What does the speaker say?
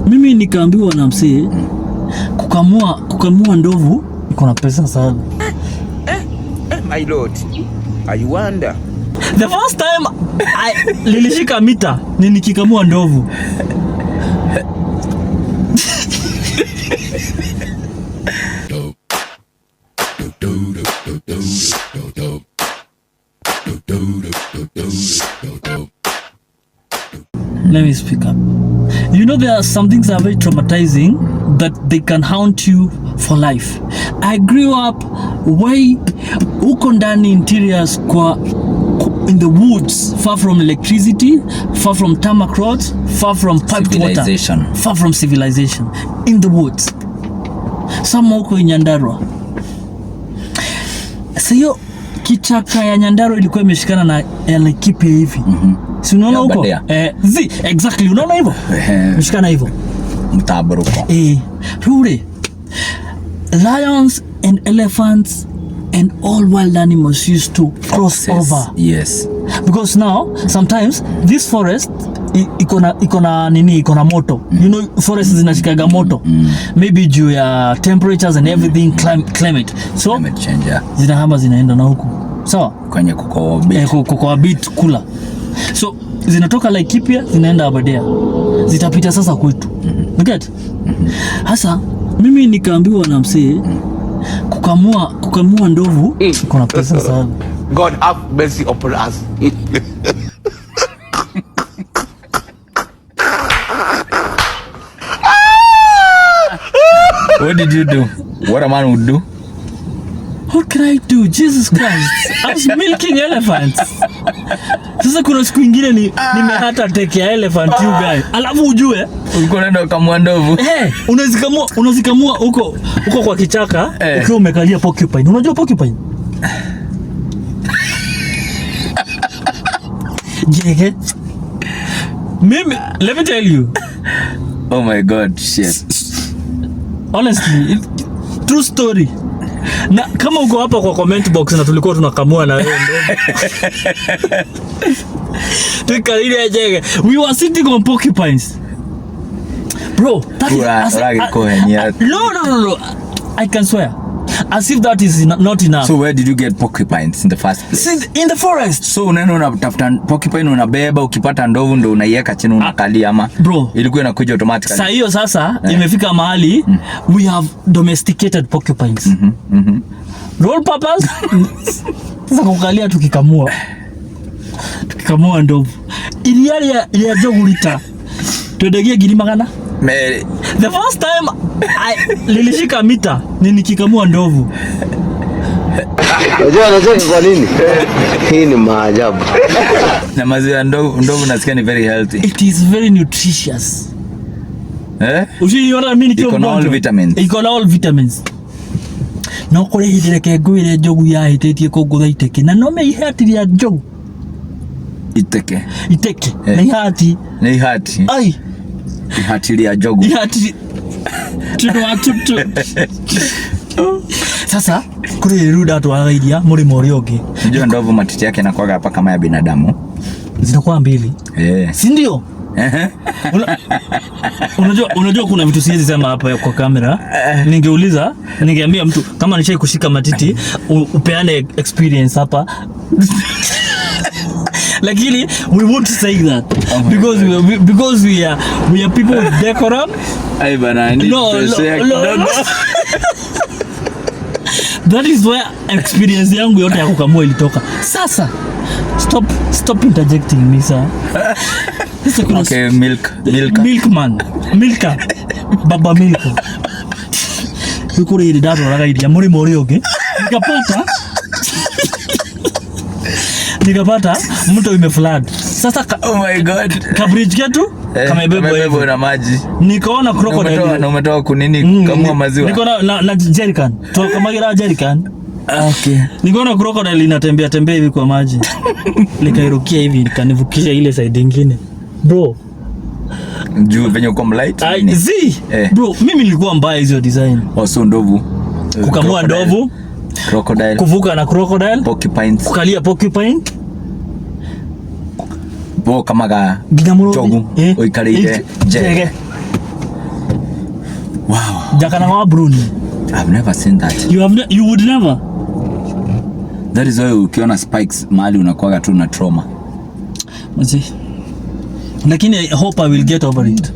Mimi nikaambiwa na msee kukamua ndovu iko na pesa sana. My lord, I wonder. The first time nilishika mita ni nikikamua ndovu. Let me speak up. You know, there are some things that are very traumatizing that they can haunt you for life. I grew up way huko ndani interiors in the woods, far from electricity, far from tarmac roads, far from piped water, far from civilization, in the woods. Some huko Nyandarua. Sio kichaka ya Nyandarua ilikuwa imeshikana na Laikipia hivi. Si unaona huko? Exactly, unaona hivyo? Mshikana hivyo. Mtabaruko. Rure. Lions and elephants and all wild animals used to cross over. Yes. Because now sometimes this forest iko na moto. You know, forests zinashikaga moto. Maybe due ya temperatures and everything, climate. So climate change. Zinahama zinaenda na huko. Sawa? Kwenye kuko bit kula. So zinatoka Laikipia zinaenda Aberdare. Zitapita sasa kwetu. Get? Hasa mimi nikaambiwa na msee kukamua ndovu kuna pesa sana. God have mercy upon us. What did you do? What a man would do? What can I do? Jesus Christ. I was milking elephants. Sasa kuna siku ingine nimehata take ya elephant you guys. Alafu ujue ulikuwa unaenda kukamua ndovu. Unazikamua huko kwa kichaka ukiwa umekalia porcupine. Unajua porcupine? Jege. Mimi, let me tell you. Oh my God, shit. Honestly, true story. Na kama uko hapa kwa comment box na tulikuwa tunakamua na wewe ndovu. Tukalile Jege. We were sitting on porcupines. Bro, that is no. I can swear. As if that is not enough. So where did you get porcupines in the first place? In the forest. So unaenda unatafuta porcupine, unabeba, ukipata ndovu ndo unaiweka chini unakalia ama bro, ilikuwa inakuja automatically. Sasa hiyo sasa imefika mahali we have domesticated porcupines. Roll papas. Sasa kukalia tukikamua ndovu. Iliali ya jogulita. Tuendegie Girimagana. The first time nilishika mita ni nikikamua ndovu. Unajua anacheka kwa nini? Hii ni maajabu. Na maziwa ndovu nasikia ni very healthy. It is very nutritious. Usiona mimi nikiwa iko na all vitamins. Iko na all vitamins. No kore hidireke gwire jogu ya hitetie kogutha iteke na no me ihatiria jogu. Iteke. Na ihati. Ai. Ihatiria jogu. Tuno Sasa kule ruda tu agaidia murimo uri ungi. Unajua ndovu matiti yake yanakuwa hapa kama ya binadamu. Zinakuwa mbili. Si ndio? Unajua kuna vitu siwezi sema hapa kwa kamera. Ningeambia mtu kama nishai kushika matiti upeane experience hapa. Lakini we won't say that because we are people with decorum. Ai bana, no. That is where experience yangu yote ya kukamua ilitoka. Sasa stop interjecting me sir. Okay, milkman. Baba milka. Ukuri ile dado ragaidia muri ungi. Nikapata mto imeflood. Sasa oh my God. Kabridge ketu kamebebwa na maji. Nikaona crocodile. Na umetoa kunini kamua maziwa. Nikaona na jerrycan. Toa kama gira jerrycan. Okay. Nikaona crocodile inatembea hivi kwa maji. Nikairukia hivi nikanivukisha ile side nyingine. Bro. Juu venye uko mlight. Bro, mimi nilikuwa mbaya hizo design. Also ndovu. Kukamua ndovu. Crocodile. Kuvuka na crocodile. Porcupines. Kukalia porcupine. Bo kama ga jogu. Oikarire jege. Wow. Jakanang'oa Bruni. I've never seen that. You would never. That is why ukiona spikes mahali unakuwaga tu na trauma. Lakini I hope I will get over it.